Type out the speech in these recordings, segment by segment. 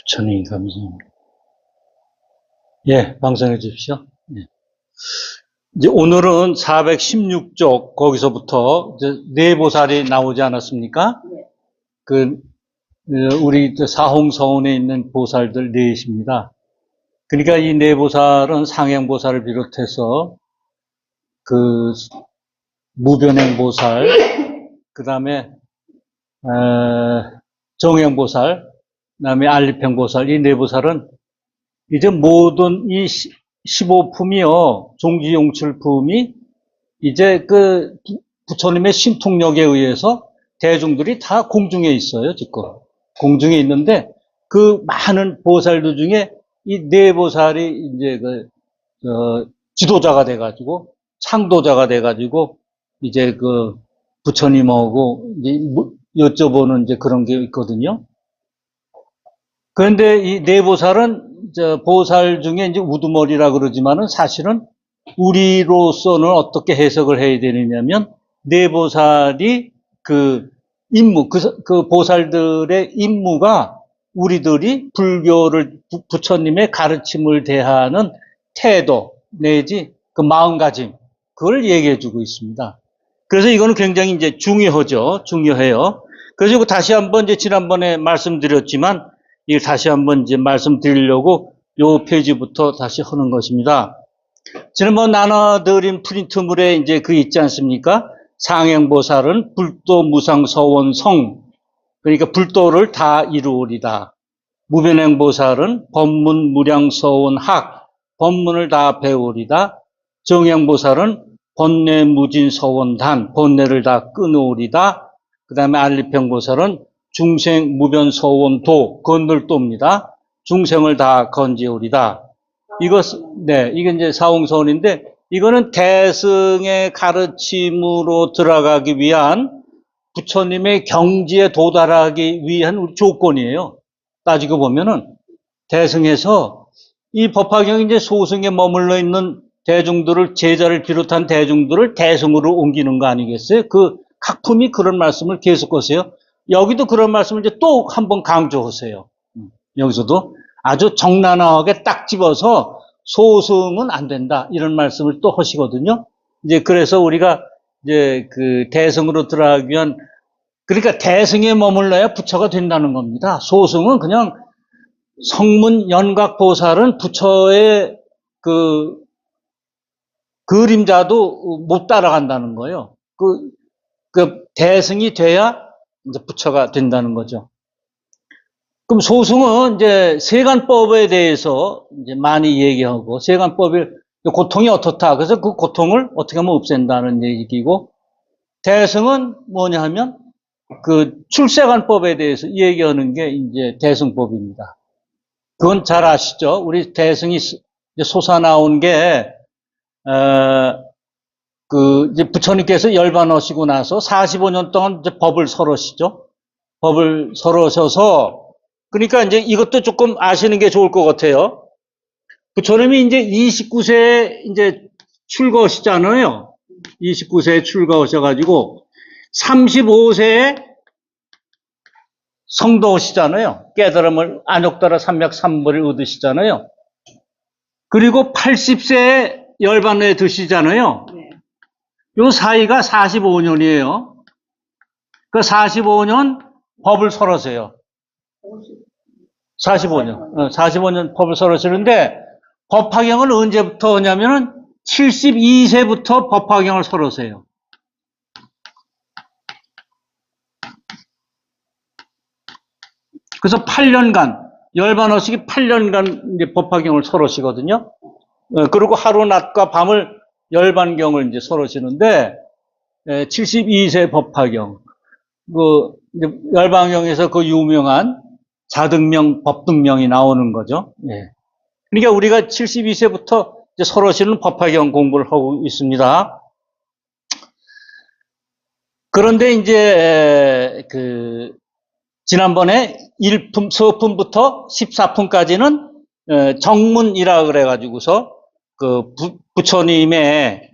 부처님 감사합니다. 예, 방송해 주십시오. 예. 이제 오늘은 416쪽 거기서부터 이제 내보살이 나오지 않았습니까? 네. 우리 사홍서원에 있는 보살들 넷입니다. 그러니까 이 내보살은 상행보살을 비롯해서 무변행보살, 그 다음에 정행보살, 그 다음에 알리팽보살, 이 내보살은 이제 모든 이 15품이요, 종지용출품이 이제 부처님의 신통력에 의해서 대중들이 다 공중에 있어요, 지금. 공중에 있는데, 그 많은 보살들 중에 이 내보살이 이제 지도자가 돼가지고, 창도자가 돼가지고, 이제 부처님하고 이제 여쭤보는 이제 그런 게 있거든요. 그런데 이 내보살은 보살 중에 이제 우두머리라 그러지만은 사실은 우리로서는 어떻게 해석을 해야 되느냐면 내보살이 임무, 보살들의 임무가 우리들이 불교를 부처님의 가르침을 대하는 태도 내지 그 마음가짐 그걸 얘기해 주고 있습니다. 그래서 이거는 굉장히 이제 중요해요. 그래서 다시 한번 이제 지난번에 말씀드렸지만 이걸 다시 한번 이제 말씀드리려고 요 페이지부터 다시 하는 것입니다. 지난번 나눠드린 프린트물에 이제 있지 않습니까? 상행보살은 불도 무상서원성, 그러니까 불도를 다 이루으리다. 무변행보살은 법문 무량서원학, 법문을 다 배우리다. 정행보살은 본내 무진서원단, 본내를 다 끊으리다. 그 다음에 알리팽보살은 중생 무변서원도, 건널도입니다. 중생을 다 건지오리다. 이게 이제 사홍서원인데, 이거는 대승의 가르침으로 들어가기 위한 부처님의 경지에 도달하기 위한 조건이에요. 따지고 보면은, 대승에서 이 법화경이 이제 소승에 머물러 있는 대중들을, 제자를 비롯한 대중들을 대승으로 옮기는 거 아니겠어요? 각품이 그런 말씀을 계속 하세요. 여기도 그런 말씀을 이제 또 한 번 강조하세요. 여기서도 아주 적나라하게 딱 집어서 소승은 안 된다. 이런 말씀을 또 하시거든요. 이제 그래서 우리가 이제 대승으로 들어가기 위한, 그러니까 대승에 머물러야 부처가 된다는 겁니다. 소승은 그냥 성문 연각 보살은 부처의 그림자도 못 따라간다는 거예요. 대승이 돼야 이제 부처가 된다는 거죠. 그럼 소승은 이제 세간법에 대해서 이제 많이 얘기하고, 세간법의 고통이 어떻다. 그래서 그 고통을 어떻게 하면 없앤다는 얘기고, 대승은 뭐냐 하면 출세간법에 대해서 얘기하는 게 이제 대승법입니다. 그건 잘 아시죠? 우리 대승이 솟아나온 게, 이제 부처님께서 열반하시고 나서 45년 동안 이제 법을 설하시죠. 법을 설하셔서, 그러니까 이제 이것도 조금 아시는 게 좋을 것 같아요. 부처님이 이제 29세에 이제 출가하시잖아요. 29세에 출가하셔가지고 35세에 성도하시잖아요. 깨달음을 안욕따라 삼맥삼보를 얻으시잖아요. 그리고 80세에 열반에 드시잖아요. 요 사이가 45년이에요. 그 45년 법을 설하세요. 45년 법을 설하시는데, 법화경을 언제부터 하냐면은 72세부터 법화경을 설하세요. 그래서 8년간, 열반하시기 8년간 이제 법화경을 설하시거든요. 그리고 하루 낮과 밤을 열반경을 이제 설하시는데, 72세 법화경. 열반경에서 유명한 자등명, 법등명이 나오는 거죠. 예. 그러니까 우리가 72세부터 이제 설하시는 법화경 공부를 하고 있습니다. 그런데 이제 지난번에 1품, 서품부터 14품까지는 정문이라 그래가지고서 부처님의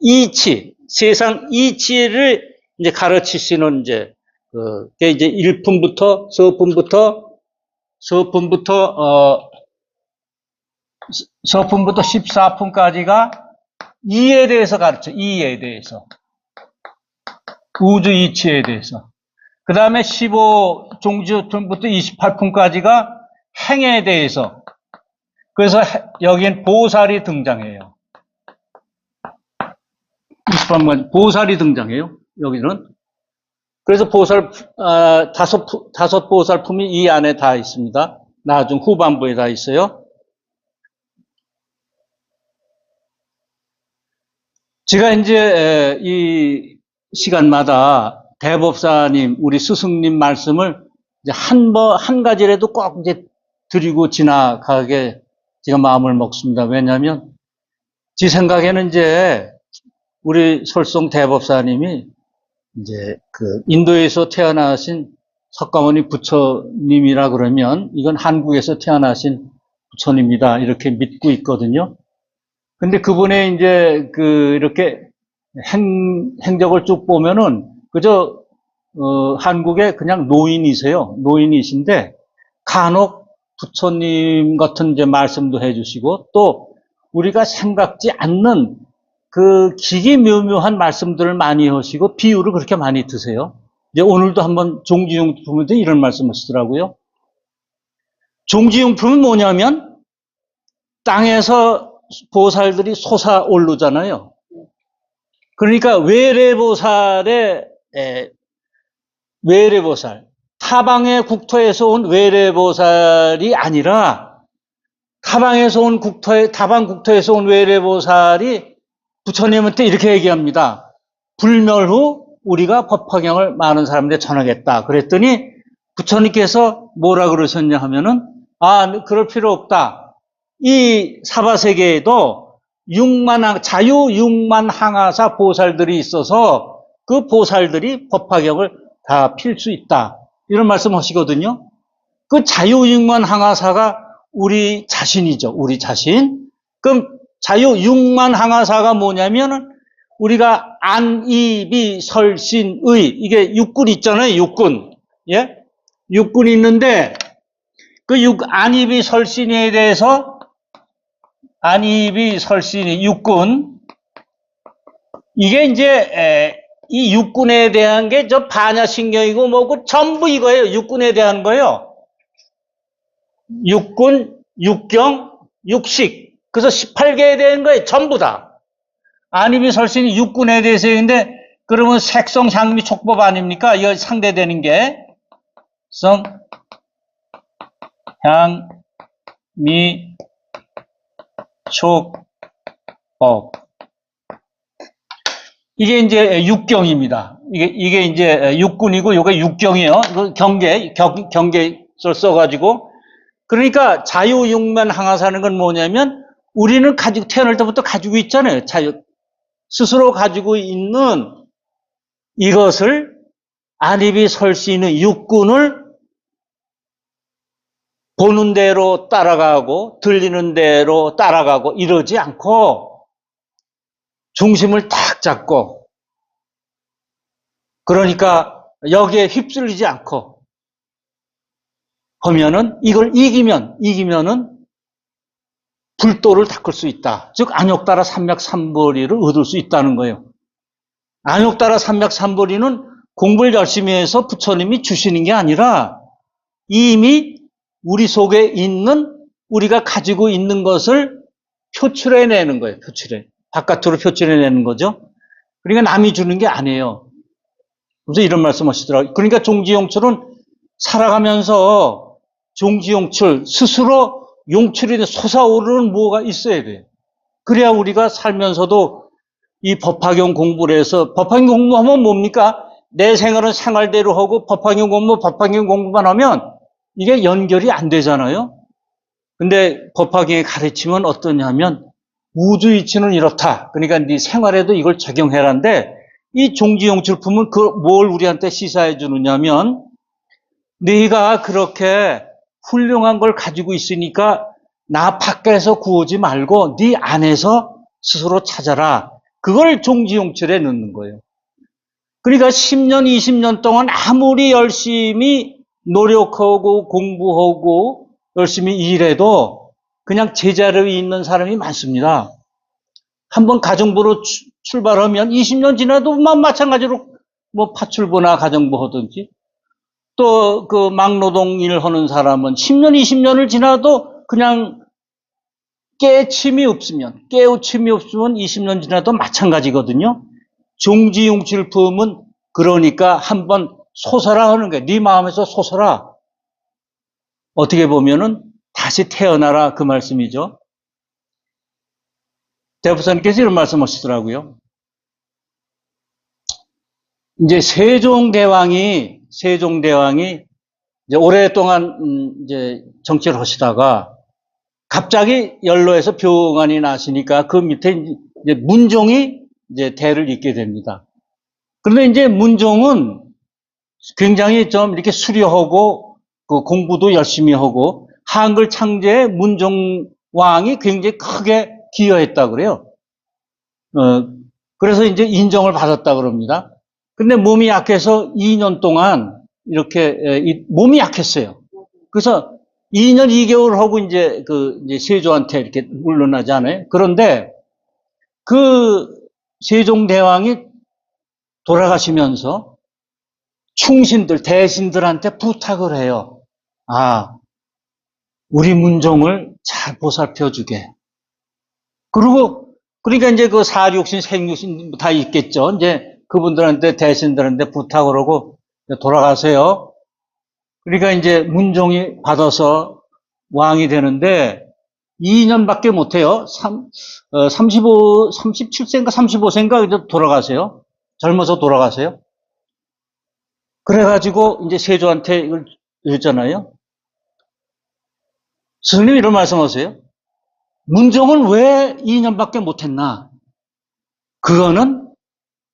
이치, 세상 이치를 이제 가르치시는 그게 이제 1품부터 서품부터 서푼부터 14푼까지가 이에 대해서 가르쳐. 이에 대해서. 우주 이치에 대해서. 그 다음에 15종지부터 28푼까지가 행에 대해서. 그래서 여긴 보살이 등장해요. 28분 보살이 등장해요. 여기는. 그래서 보살, 다섯 보살품이 이 안에 다 있습니다. 나중 후반부에 다 있어요. 제가 이제 이 시간마다 대법사님, 우리 스승님 말씀을 이제 한 가지라도 꼭 이제 드리고 지나가게 제가 마음을 먹습니다. 왜냐하면 제 생각에는 이제 우리 설송 대법사님이 이제 그 인도에서 태어나신 석가모니 부처님이라 그러면 이건 한국에서 태어나신 부처님이다 이렇게 믿고 있거든요. 근데 그분의 이제 그 이렇게 행적을 쭉 보면은 그저 한국의 그냥 노인이세요. 노인이신데 간혹 부처님 같은 이제 말씀도 해주시고 또 우리가 생각지 않는 그 기기묘묘한 말씀들을 많이 하시고 비유를 그렇게 많이 드세요. 이제 오늘도 한번 종지용품에도 이런 말씀 하시더라고요. 종지용품은 뭐냐면 땅에서 보살들이 솟아오르잖아요. 그러니까 외래보살, 타방의 국토에서 온 외래보살이 아니라 타방에서 온 타방 국토에서 온 외래보살이 부처님한테 이렇게 얘기합니다. 불멸 후 우리가 법화경을 많은 사람들에 전하겠다. 그랬더니 부처님께서 뭐라 그러셨냐 하면은 그럴 필요 없다. 이 사바세계에도 자유 육만 항하사 보살들이 있어서 그 보살들이 법화경을 다 필 수 있다. 이런 말씀 하시거든요. 그 자유 육만 항하사가 우리 자신이죠. 우리 자신. 그럼 자유 육만 항하사가 뭐냐면은 우리가 안이비 설신의 이게 육군 있잖아요. 육군. 예? 육군이 있는데 그 안이비 설신에 대해서 안이비 설신이 육군 이게 이제 이 육군에 대한 게 저 반야신경이고 뭐고 전부 이거예요. 육군에 대한 거예요. 육군, 육경, 육식. 그래서 18개에 대한 거예요. 전부 다. 안이비 설신이 육군에 대해서 있는데 그러면 색성, 향미, 촉법 아닙니까? 이거 상대되는 게 성, 향, 미, 촉법. 이게 이제 육경입니다. 이게 이제 육군이고, 요게 육경이에요. 경계를 써가지고. 그러니까 자유육만 항하사는 건 뭐냐면, 우리는 태어날 때부터 가지고 있잖아요. 스스로 가지고 있는 이것을 안입이 설 수 있는 육군을 보는 대로 따라가고, 들리는 대로 따라가고, 이러지 않고, 중심을 딱 잡고 그러니까 여기에 휩쓸리지 않고 하면은 이걸 이기면은 불도를 닦을 수 있다. 즉 안욕따라 삼맥삼보리를 얻을 수 있다는 거예요. 안욕따라 삼맥삼보리는 공부를 열심히 해서 부처님이 주시는 게 아니라 이미 우리 속에 있는 우리가 가지고 있는 것을 표출해내는 거예요. 바깥으로 표출해내는 거죠. 그러니까 남이 주는 게 아니에요. 그래서 이런 말씀 하시더라고요. 그러니까 종지용출은 살아가면서 종지용출, 스스로 용출이 솟아오르는 뭐가 있어야 돼요. 그래야 우리가 살면서도 이 법화경 공부를 해서, 법화경 공부하면 뭡니까? 내 생활은 생활대로 하고 법화경 공부만 하면 이게 연결이 안 되잖아요. 근데 법화경의 가르침은 어떠냐면 우주 이치는 이렇다. 그러니까 네 생활에도 이걸 적용해라는데 이 종지용출품은 뭘 우리한테 시사해 주느냐면 네가 그렇게 훌륭한 걸 가지고 있으니까 나 밖에서 구하지 말고 네 안에서 스스로 찾아라. 그걸 종지용출에 넣는 거예요. 그러니까 10년, 20년 동안 아무리 열심히 노력하고 공부하고 열심히 일해도 그냥 제자리에 있는 사람이 많습니다. 한번 가정부로 출발하면 20년 지나도 마찬가지로 뭐 파출부나 가정부 하든지 또 그 막노동 일 하는 사람은 10년, 20년을 지나도 그냥 깨우침이 없으면 20년 지나도 마찬가지거든요. 종지용출품은 그러니까 한번 솟아라 하는 거예요. 네 마음에서 솟아라. 어떻게 보면은 다시 태어나라 그 말씀이죠. 대부사님께서 이런 말씀하시더라고요. 이제 세종대왕이 이제 오랫동안 이제 정치를 하시다가 갑자기 연로에서 병환이 나시니까 그 밑에 이제 문종이 이제 대를 잇게 됩니다. 그런데 이제 문종은 굉장히 좀 이렇게 수려하고 그 공부도 열심히 하고 한글 창제에 문종왕이 굉장히 크게 기여했다 그래요. 그래서 이제 인정을 받았다 그럽니다. 근데 몸이 약해서 2년 동안 이렇게 몸이 약했어요. 그래서 2년 2개월 하고 이제 이제 세조한테 이렇게 물러나잖아요. 그런데 그 세종대왕이 돌아가시면서 충신들, 대신들한테 부탁을 해요. 아, 우리 문종을 잘 보살펴 주게. 그러니까 이제 그 사육신, 생육신 다 있겠죠. 이제 그분들한테, 대신들한테 부탁을 하고 돌아가세요. 그러니까 이제 문종이 받아서 왕이 되는데 2년밖에 못해요. 37세인가 35세인가 돌아가세요. 젊어서 돌아가세요. 그래가지고 이제 세조한테 이걸 했잖아요. 스님이 이런 말씀하세요. 문종은 왜 2년밖에 못했나? 그거는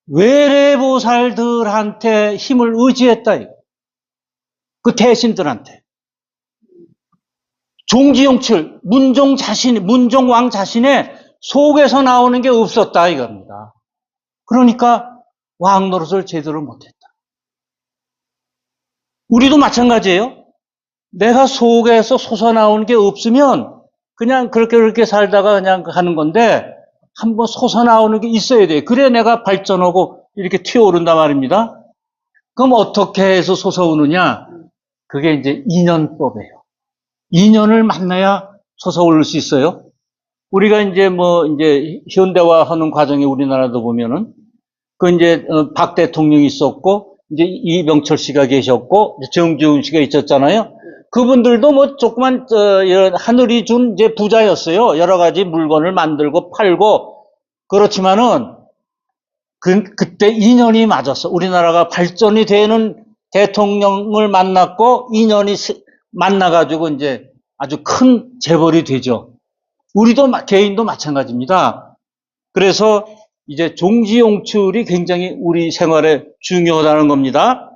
외래보살들한테 힘을 의지했다. 그 대신들한테. 종지용출, 문종왕 자신의 속에서 나오는 게 없었다 이겁니다. 그러니까 왕 노릇을 제대로 못했다. 우리도 마찬가지예요. 내가 속에서 솟아나오는 게 없으면 그냥 그렇게 살다가 그냥 하는 건데 한번 솟아나오는 게 있어야 돼요. 그래야 내가 발전하고 이렇게 튀어오른단 말입니다. 그럼 어떻게 해서 솟아오느냐? 그게 이제 인연법이에요. 인연을 만나야 솟아오를 수 있어요. 우리가 이제 이제 현대화하는 과정에 우리나라도 보면은 이제 박 대통령이 있었고 이제 이병철 씨가 계셨고 정주훈 씨가 있었잖아요. 그분들도 조그만 이런 하늘이 준 이제 부자였어요. 여러 가지 물건을 만들고 팔고 그렇지만은 그때 인연이 맞았어. 우리나라가 발전이 되는 대통령을 만났고 인연이 만나가지고 이제 아주 큰 재벌이 되죠. 우리도 개인도 마찬가지입니다. 그래서 이제 종지용출이 굉장히 우리 생활에 중요하다는 겁니다.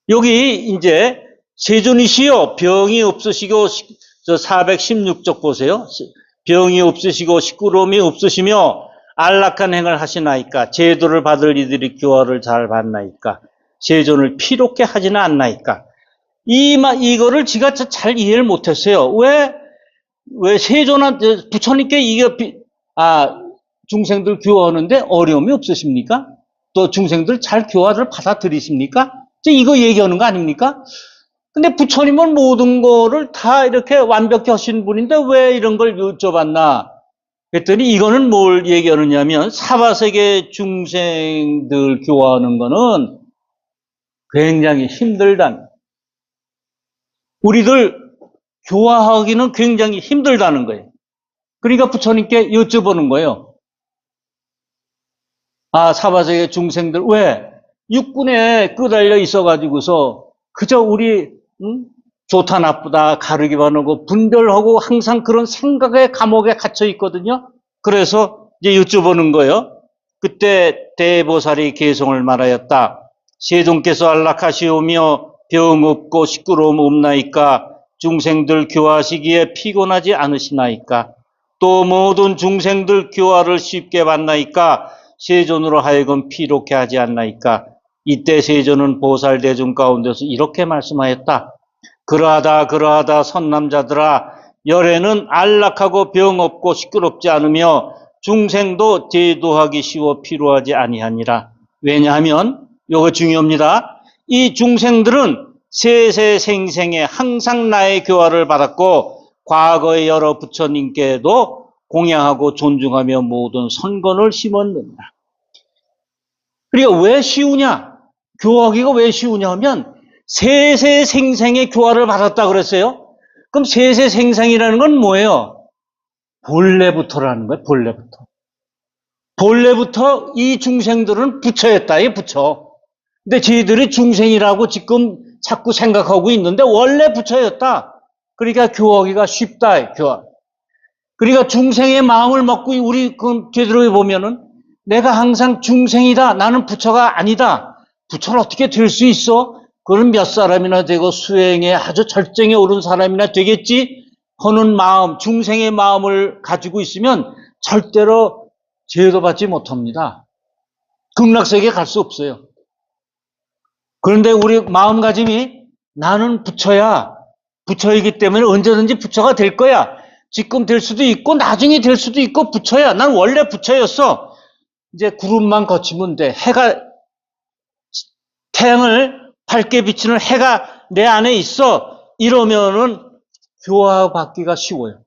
여기 이제 세존이시여 병이 없으시고 416쪽 보세요. 병이 없으시고 시끄러움이 없으시며 안락한 행을 하시나이까 제도를 받을 이들이 교화를 잘 받나이까 세존을 피롭게 하지는 않나이까 이거를 지가 잘 이해를 못했어요. 왜 세존한테 부처님께 중생들 교화하는데 어려움이 없으십니까? 또 중생들 잘 교화를 받아들이십니까? 이거 얘기하는 거 아닙니까? 근데 부처님은 모든 거를 다 이렇게 완벽히 하신 분인데 왜 이런 걸 여쭤봤나? 그랬더니 이거는 뭘 얘기하느냐면 사바세계 중생들 교화하는 거는 굉장히 힘들다는 우리들 교화하기는 굉장히 힘들다는 거예요. 그러니까 부처님께 여쭤보는 거예요. 사바세계 중생들 왜 육군에 끄달려 있어가지고서 그저 우리 좋다 나쁘다 가르기만 하고 분별하고 항상 그런 생각의 감옥에 갇혀 있거든요. 그래서 이제 여쭤보는 거예요. 그때 대보살이 개성을 말하였다. 세종께서 안락하시오며 병 없고 시끄러움 없나이까 중생들 교화하시기에 피곤하지 않으시나이까 또 모든 중생들 교화를 쉽게 받나이까 세존으로 하여금 피롭게 하지 않나이까 이때 세존은 보살 대중 가운데서 이렇게 말씀하였다. 그러하다 선남자들아, 열애는 안락하고 병 없고 시끄럽지 않으며 중생도 제도하기 쉬워 필요하지 아니하니라. 왜냐하면 이거 중요합니다. 이 중생들은 세세생생에 항상 나의 교화를 받았고 과거의 여러 부처님께도 공양하고 존중하며 모든 선건을 심었느니라. 그러니까 왜 쉬우냐? 교화하기가 왜 쉬우냐 하면 세세생생의 교화를 받았다 그랬어요. 그럼 세세생생이라는 건 뭐예요? 본래부터라는 거예요. 본래부터. 본래부터 이 중생들은 부처였다. 이 부처. 근데 저희들이 중생이라고 지금 자꾸 생각하고 있는데 원래 부처였다. 그러니까 교화하기가 쉽다. 교화. 그러니까 중생의 마음을 먹고 우리 그 제대로 보면은 내가 항상 중생이다. 나는 부처가 아니다. 부처는 어떻게 될 수 있어? 그건 몇 사람이나 되고 수행에 아주 절정에 오른 사람이나 되겠지 하는 마음, 중생의 마음을 가지고 있으면 절대로 제도받지 못합니다. 극락세계에 갈 수 없어요. 그런데 우리 마음가짐이 나는 부처야. 부처이기 때문에 언제든지 부처가 될 거야. 지금 될 수도 있고 나중에 될 수도 있고 부처야. 난 원래 부처였어. 이제 구름만 거치면 돼. 태양을 밝게 비치는 해가 내 안에 있어. 이러면은 교화받기가 쉬워요.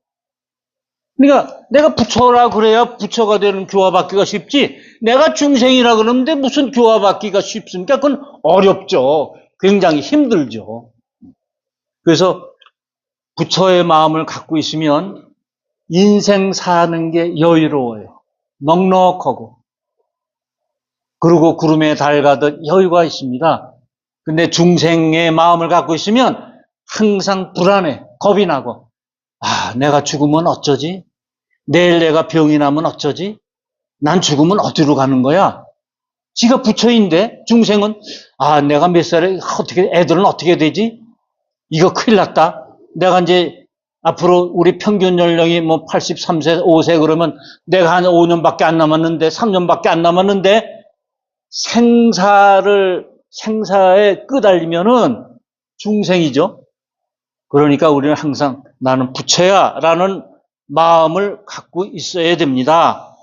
그러니까 내가 부처라 그래야 부처가 되는 교화받기가 쉽지. 내가 중생이라 그러는데 무슨 교화받기가 쉽습니까? 그건 어렵죠. 굉장히 힘들죠. 그래서 부처의 마음을 갖고 있으면 인생 사는 게 여유로워요. 넉넉하고. 그리고 구름에 달 가듯 여유가 있습니다. 근데 중생의 마음을 갖고 있으면 항상 불안해. 겁이 나고. 아, 내가 죽으면 어쩌지? 내일 내가 병이 나면 어쩌지? 난 죽으면 어디로 가는 거야? 지가 부처인데 중생은 아, 내가 몇 살에 어떻게 애들은 어떻게 되지? 이거 큰일 났다. 내가 이제 앞으로 우리 평균 연령이 뭐 83세, 5세 그러면 내가 한 5년밖에 안 남았는데 3년밖에 안 남았는데 생사에 끄달리면은 중생이죠. 그러니까 우리는 항상 나는 부처야 라는 마음을 갖고 있어야 됩니다.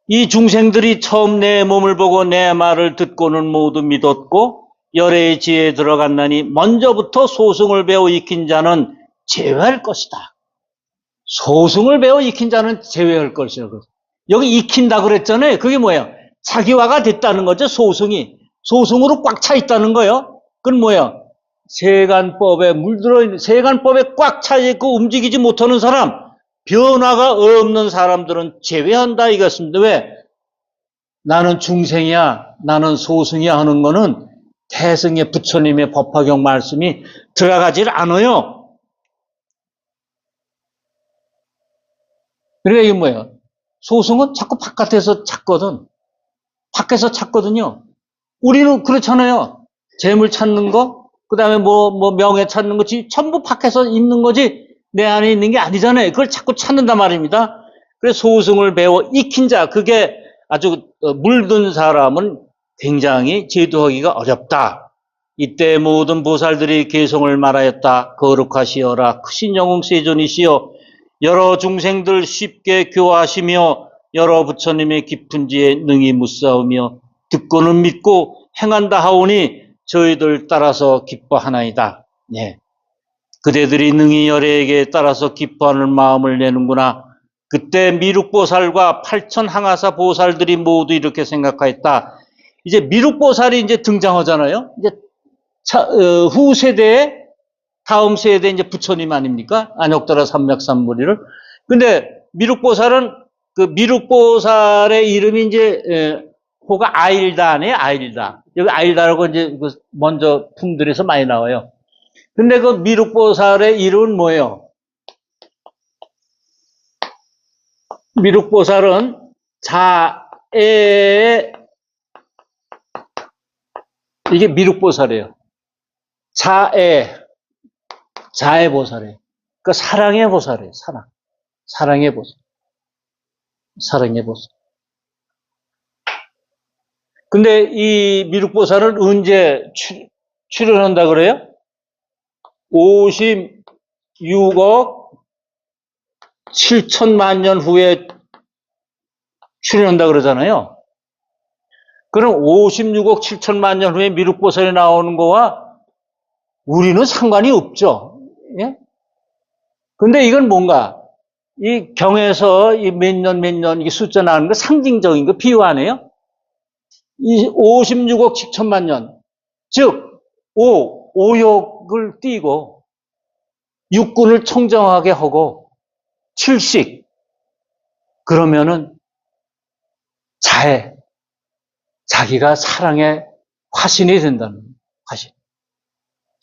이 중생들이 처음 내 몸을 보고 내 말을 듣고는 모두 믿었고 열애의 지혜에 들어갔나니 먼저부터 소승을 배워 익힌 자는 제외할 것이다. 소승을 배워 익힌 자는 제외할 것이다. 여기 익힌다 그랬잖아요. 그게 뭐예요? 자기화가 됐다는 거죠. 소승이. 소승으로 꽉 차 있다는 거예요. 그건 뭐예요? 세간법에 물들어 있는, 세간법에 꽉 차 있고 움직이지 못하는 사람, 변화가 없는 사람들은 제외한다 이것입니다. 왜? 나는 중생이야, 나는 소승이야 하는 거는 태승의 부처님의 법화경 말씀이 들어가질 않아요. 그러니까 이게 뭐예요? 소승은 자꾸 바깥에서 찾거든. 밖에서 찾거든요. 우리는 그렇잖아요. 재물 찾는 거, 그 다음에 명예 찾는 거지, 전부 밖에서 있는 거지, 내 안에 있는 게 아니잖아요. 그걸 자꾸 찾는단 말입니다. 그래서 소승을 배워 익힌 자, 그게 아주 물든 사람은 굉장히 제도하기가 어렵다. 이때 모든 보살들이 개성을 말하였다. 거룩하시어라. 크신 영웅 세존이시여. 여러 중생들 쉽게 교화하시며 여러 부처님의 깊은 지에 능히 묻사오며 듣고는 믿고 행한다 하오니 저희들 따라서 기뻐하나이다. 예. 그대들이 능히 열애에게 따라서 기뻐하는 마음을 내는구나. 그때 미륵보살과 8천 항아사 보살들이 모두 이렇게 생각하였다. 이제 미륵보살이 이제 등장하잖아요. 이제 후 세대에 다음 세대 이제 부처님 아닙니까? 안욕다라 삼맥삼무리를. 근데 미륵보살은 그 미륵보살의 이름이 이제 호가 아일다네, 아일다. 여기 아일다라고 이제 먼저 품들에서 많이 나와요. 근데 그 미륵보살의 이름은 뭐예요? 미륵보살은 자애, 이게 미륵보살이에요. 자애 보살이에요. 그 사랑의 보살이에요. 사랑의 보살. 사랑의 보살. 근데 이 미륵보살은 언제 출현한다 그래요? 56억 7천만 년 후에 출현한다 그러잖아요. 그럼 56억 7천만 년 후에 미륵보살이 나오는 거와 우리는 상관이 없죠. 예? 근데 이건 뭔가, 이 경에서 이 몇 년, 이 숫자 나오는 거 상징적인 거 비유 아니에요? 이 56억 7천만 년. 즉, 오욕을 띄고, 육군을 청정하게 하고, 칠식. 그러면은, 자기가 사랑의 화신이 된다는, 화신.